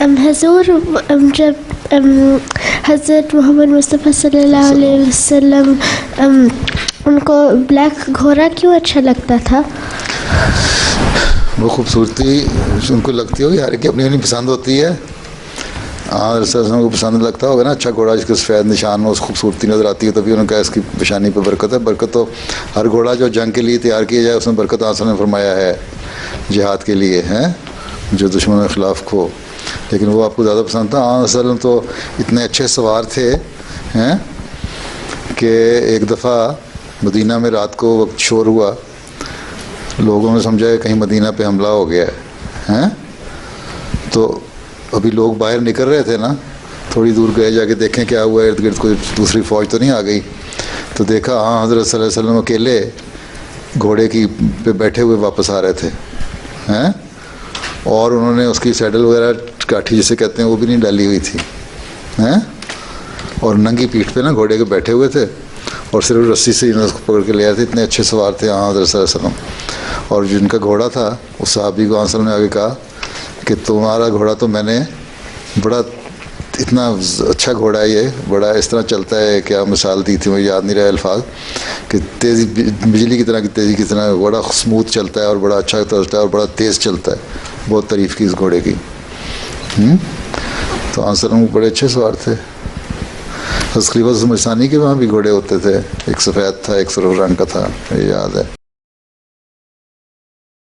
حضور جب حضرت محمد مصطفیٰ صلی اللہ علیہ وسلم ان کو بلیک گھوڑا کیوں اچھا لگتا تھا؟ وہ خوبصورتی ان کو لگتی ہوگی، ہر ایک کی اپنی اپنی پسند ہوتی ہے. ہاں رسول اللہ کو پسند لگتا ہوگا نا اچھا گھوڑا جس کے سفید نشان ہو، اس خوبصورتی نظر آتی ہے، تبھی انہوں نے کہا اس کی پیشانی پہ برکت ہے. برکت تو ہر گھوڑا جو جنگ کے لیے تیار کیا جائے اس میں برکت حاصل نے فرمایا ہے جہاد کے لیے ہیں جو دشمنوں کے خلاف کھو، لیکن وہ آپ کو زیادہ پسند تھا. ہاں وسلم تو اتنے اچھے سوار تھے ہیں کہ ایک دفعہ مدینہ میں رات کو وقت شور ہوا، لوگوں نے سمجھا کہ کہیں مدینہ پہ حملہ ہو گیا ہے. تو ابھی لوگ باہر نکل رہے تھے نا، تھوڑی دور گئے جا کے دیکھیں کیا ہوا ہے، ارد گرد کوئی دوسری فوج تو نہیں آ گئی. تو دیکھا ہاں حضرت صلی اللہ علیہ وسلم اکیلے گھوڑے کی پہ بیٹھے ہوئے واپس آ رہے تھے ہیں، اور انہوں نے اس کی سیڈل وغیرہ کاٹھی جسے کہتے ہیں وہ بھی نہیں ڈالی ہوئی تھی ہیں، اور ننگی پیٹھ پہ نا گھوڑے کے بیٹھے ہوئے تھے اور صرف رسی سے انہوں کو پکڑ کے لے آئے تھے. اتنے اچھے سوار تھے ہاں حضرت صلی اللہ علیہ وسلم. اور جن کا گھوڑا تھا اس صحابی کو وسلم نے آگے کہا کہ تمہارا گھوڑا تو میں نے بڑا اتنا اچھا گھوڑا ہے، یہ بڑا اس طرح چلتا ہے، کیا مثال دی تھی مجھے یاد نہیں رہا الفاظ، کہ تیزی بجلی کی طرح کی تیزی کی طرح بڑا اسموتھ چلتا ہے اور بڑا اچھا چلتا ہے اور بڑا تیز چلتا ہے. بہت تعریف کی اس گھوڑے کی. تو آنسر بڑے اچھے سوار تھے. حضرت خلیفہ عثمان ثانی کے وہاں بھی گھوڑے ہوتے تھے، ایک سفید تھا ایک سرخ رنگ کا تھا، یہ یاد ہے.